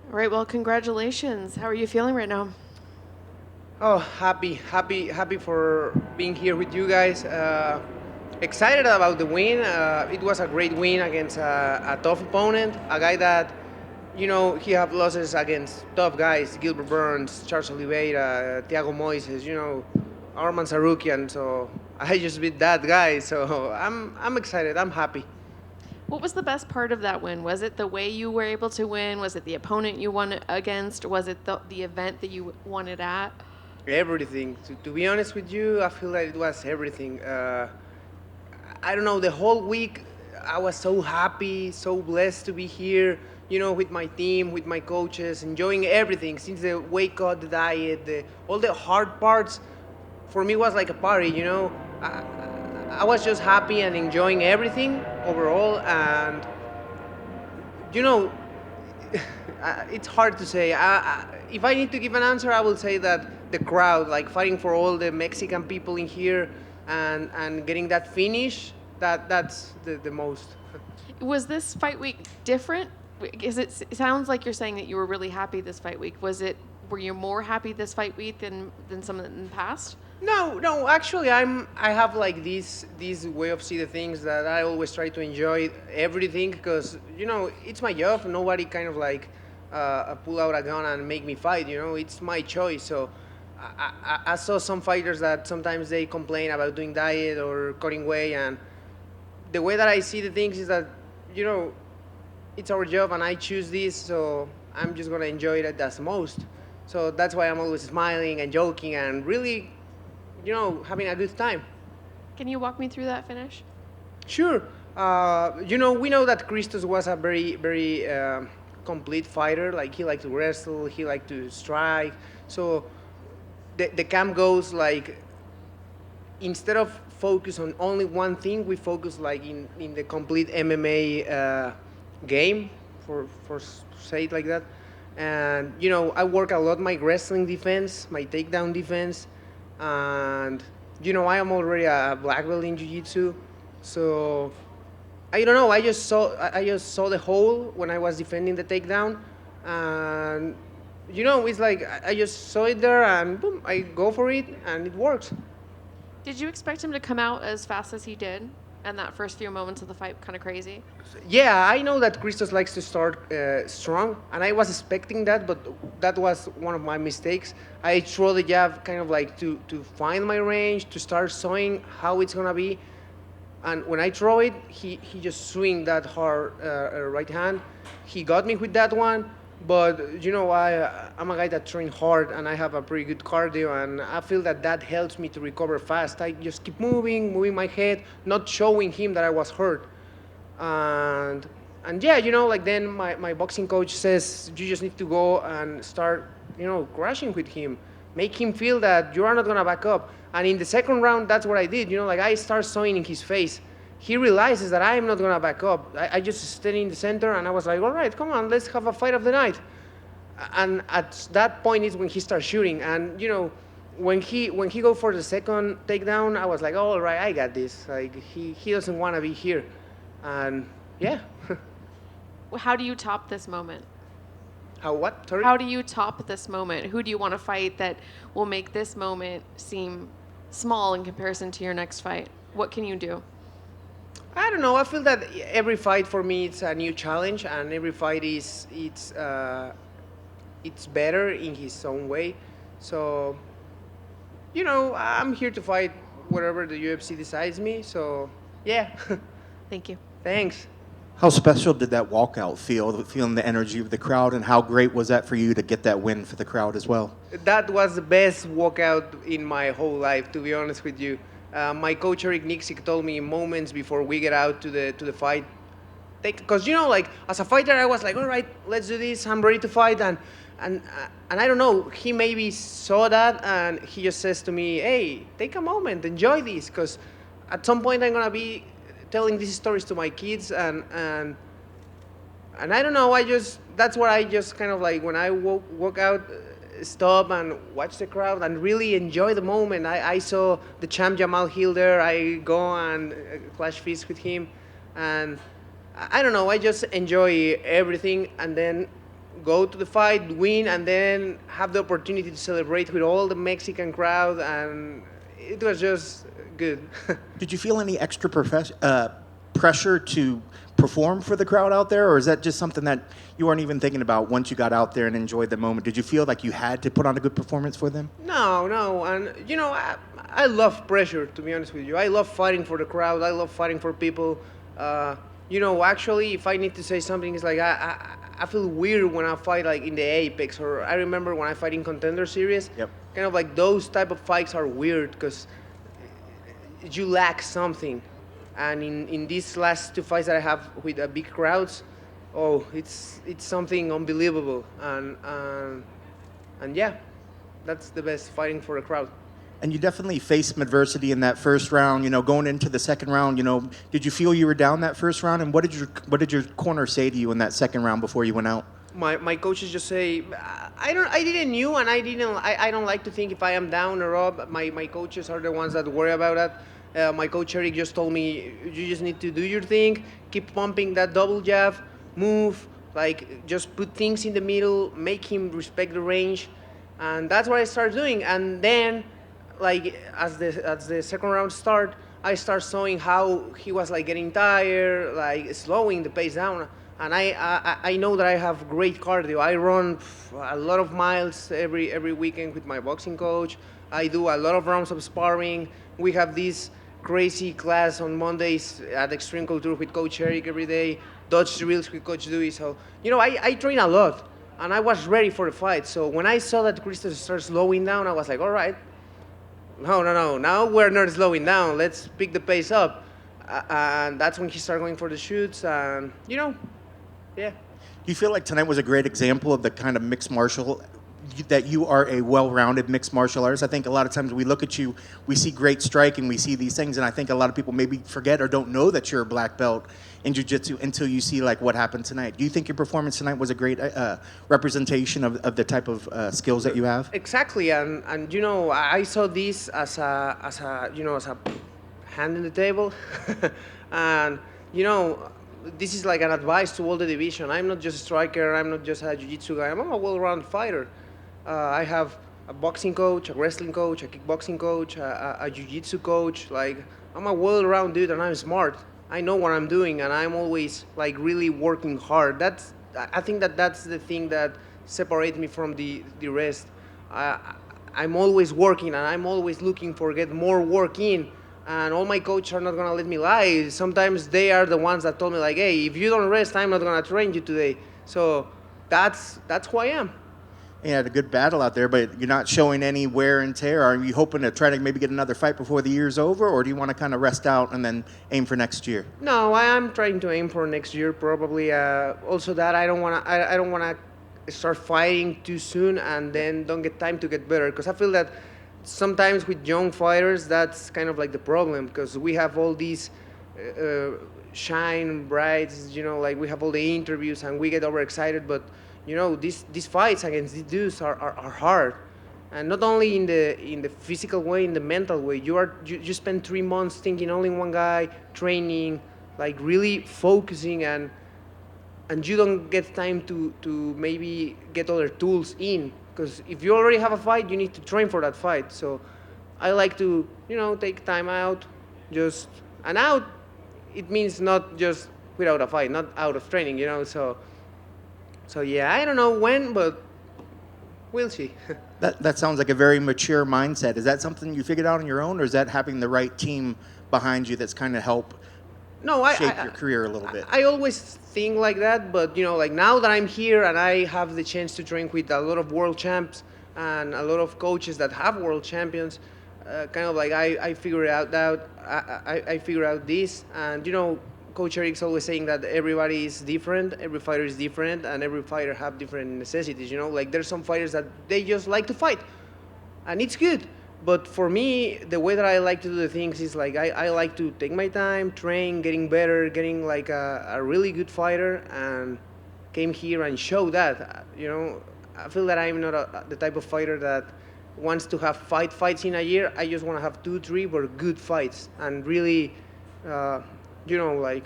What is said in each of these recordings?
All right, well, congratulations. How are you feeling right now? Oh, happy for being here with you guys. Excited about the win. It was a great win against a tough opponent, a guy that, he have losses against tough guys: Gilbert Burns, Charles Oliveira, Thiago Moises, Arman Sarukian. So I just beat that guy. So I'm excited. I'm happy. What was the best part of that win? Was it the way you were able to win? Was it the opponent you won against? Was it the event that you won it at? Everything. To be honest with you, I feel like it was everything. I don't know, the whole week I was so happy, so blessed to be here, with my team, with my coaches, enjoying everything since the weight cut, the diet, all the hard parts. For me was like a party. I was just happy and enjoying everything overall, and you know, it's hard to say. If I need to give an answer, I will say that the crowd, like fighting for all the Mexican people in here, and getting that finish, that's the most. Was this fight week different? Is it sounds like you're saying that you were really happy this fight week. Were you more happy this fight week than some in the past? No, no. Actually, I have like this way of see the things that I always try to enjoy everything because it's my job. Nobody kind of like pull out a gun and make me fight. It's my choice. So I saw some fighters that sometimes they complain about doing diet or cutting weight, and the way that I see the things is that you know it's our job and I choose this, so I'm just gonna enjoy it as most. So that's why I'm always smiling and joking and really having a good time. Can you walk me through that finish? Sure. We know that Christos was a very, very complete fighter. Like he liked to wrestle, he liked to strike. So the camp goes like instead of focus on only one thing, we focus like in the complete MMA game, for say it like that. And I work a lot my wrestling defense, my takedown defense, and I am already a black belt in jiu-jitsu, so I don't know. I just saw the hole when I was defending the takedown, and it's like I just saw it there and boom, I go for it and it works. Did you expect him to come out as fast as he did? And that first few moments of the fight kind of crazy? Yeah, I know that Christos likes to start strong, and I was expecting that, but that was one of my mistakes. I throw the jab kind of like to find my range, to start showing how it's gonna be, and when I throw it, he just swing that hard right hand. He got me with that one, but I'm a guy that train hard and I have a pretty good cardio, and I feel that that helps me to recover fast. I just keep moving my head, not showing him that I was hurt, and yeah, like then my boxing coach says you just need to go and start crashing with him, make him feel that you are not gonna back up. And in the second round, that's what I did. Like I start sewing in his face. He realizes that I am not gonna back up. I just stayed in the center and I was like, all right, come on, let's have a fight of the night. And at that point is when he starts shooting, and when he go for the second takedown, I was like, oh, all right, I got this. Like he doesn't want to be here, and yeah. How do you top this moment? How what? Sorry. How do you top this moment? Who do you want to fight that will make this moment seem small in comparison to your next fight? What can you do? I don't know. I feel that every fight for me it's a new challenge, and every fight is it's better in his own way. So I'm here to fight whatever the UFC decides me. So yeah. Thank you. Thanks. How special did that walkout feel, feeling the energy of the crowd, and how great was that for you to get that win for the crowd as well? That was the best walkout in my whole life, to be honest with you. My coach Eric Nixick told me moments before we get out to the fight, because like as a fighter, I was like, all right, let's do this. I'm ready to fight, and I don't know. He maybe saw that, and he just says to me, hey, take a moment, enjoy this, because at some point I'm gonna be telling these stories to my kids, and I don't know. That's what I just kind of like when I walk out, stop and watch the crowd and really enjoy the moment. I saw the champ Jamal Hill there. I go and clash fists with him, and I don't know. I just enjoy everything. And then go to the fight, win, and then have the opportunity to celebrate with all the Mexican crowd, and it was just good. Did you feel any extra pressure to perform for the crowd out there, or is that just something that you weren't even thinking about once you got out there and enjoyed the moment? Did you feel like you had to put on a good performance for them? No, and I love pressure. To be honest with you, I love fighting for the crowd. I love fighting for people. Actually, if I need to say something, it's like I feel weird when I fight like in the Apex, or I remember when I fight in Contender Series. Yep. Kind of like those type of fights are weird because you lack something. And in these last two fights that I have with big crowds, oh, it's something unbelievable. And yeah, that's the best, fighting for a crowd. And you definitely faced some adversity in that first round. Going into the second round, did you feel you were down that first round? And what did your corner say to you in that second round before you went out? My coaches just say, I didn't knew, and I don't like to think if I am down or up. My coaches are the ones that worry about that. My coach Eric just told me, you just need to do your thing, keep pumping that double jab, move, like just put things in the middle, make him respect the range, and that's what I started doing. And then, like as the second round start, I start showing how he was like getting tired, like slowing the pace down. And I know that I have great cardio. I run a lot of miles every weekend with my boxing coach. I do a lot of rounds of sparring. We have this crazy class on Mondays at Extreme Culture with Coach Eric every day, Dutch drills with Coach Dewey. So, I train a lot, and I was ready for the fight. So when I saw that Christos started slowing down, I was like, all right, no, now we're not slowing down. Let's pick the pace up. And that's when he started going for the shoots, and, yeah. Do you feel like tonight was a great example of the kind of mixed martial, that you are a well-rounded mixed martial artist? I think a lot of times we look at you, we see great striking, we see these things, and I think a lot of people maybe forget or don't know that you're a black belt in jiu-jitsu until you see like what happened tonight. Do you think your performance tonight was a great representation of the type of skills that you have? Exactly, and I saw this as a hand in the table, and this is like an advice to all the division. I'm not just a striker. I'm not just a jiu-jitsu guy. I'm a well-rounded fighter. I have a boxing coach, a wrestling coach, a kickboxing coach, a jiu-jitsu coach. Like, I'm a well-rounded dude, and I'm smart. I know what I'm doing, and I'm always like really working hard. I think that's the thing that separates me from the rest. I'm always working, and I'm always looking for get more work in. And all my coaches are not gonna let me lie. Sometimes they are the ones that told me like, hey, if you don't rest, I'm not gonna train you today. So that's who I am. You had a good battle out there, but you're not showing any wear and tear. Are you hoping to try to maybe get another fight before the year's over, or do you want to kind of rest out and then aim for next year? No, I am trying to aim for next year probably. Also, that I don't wanna start fighting too soon and then don't get time to get better, because I feel that sometimes with young fighters, that's kind of like the problem, because we have all these shine brights, like we have all the interviews and we get overexcited, but these fights against these dudes are hard, and not only in the physical way, in the mental way. You spend 3 months thinking only one guy, training, like really focusing, and you don't get time to maybe get other tools in. Because if you already have a fight, you need to train for that fight. So I like to, take time out, and out, it means not just without a fight, not out of training, So yeah, I don't know when, but we'll see. That sounds like a very mature mindset. Is that something you figured out on your own, or is that having the right team behind you that's kind of help shape your career a little bit? I always think like that, but like now that I'm here and I have the chance to train with a lot of world champs and a lot of coaches that have world champions, kind of like I figure out that I figure out this, and Coach Eric's always saying that everybody is different, every fighter is different, and every fighter have different necessities. Like there's some fighters that they just like to fight, and it's good. But for me, the way that I like to do the things is like I like to take my time, train, getting better, getting like a really good fighter, and came here and show that. I feel that I'm not the type of fighter that wants to have 5 fights in a year. I just want to have 2, 3, but good fights, and really, like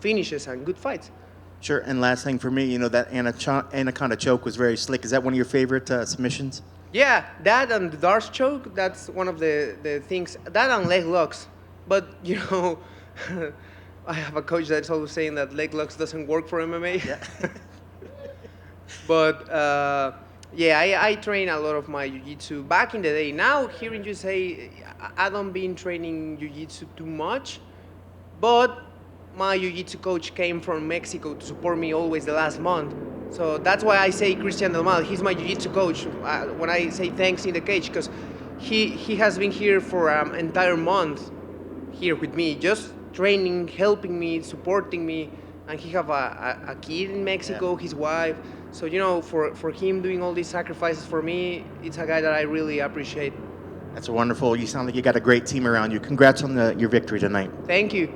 finishes and good fights. Sure. And last thing for me, you know, that Anaconda choke was very slick. Is that one of your favorite submissions? Yeah, that and the Darce choke, that's one of the things. That and leg locks. But, you know, I have a coach that's always saying that leg locks doesn't work for MMA. Yeah. But, yeah, I train a lot of my jiu-jitsu back in the day. Now, here in USA, I don't been training jiu-jitsu too much. But my jiu-jitsu coach came from Mexico to support me always the last month. So that's why I say Christian Del Mal. He's my jiu-jitsu coach. When I say thanks in the cage, because he has been here for an entire month here with me, just training, helping me, supporting me. And he have a kid in Mexico, Yeah. his wife. So, you know, for him doing all these sacrifices for me, it's a guy that I really appreciate. That's wonderful. You sound like you got a great team around you. Congrats on your victory tonight. Thank you.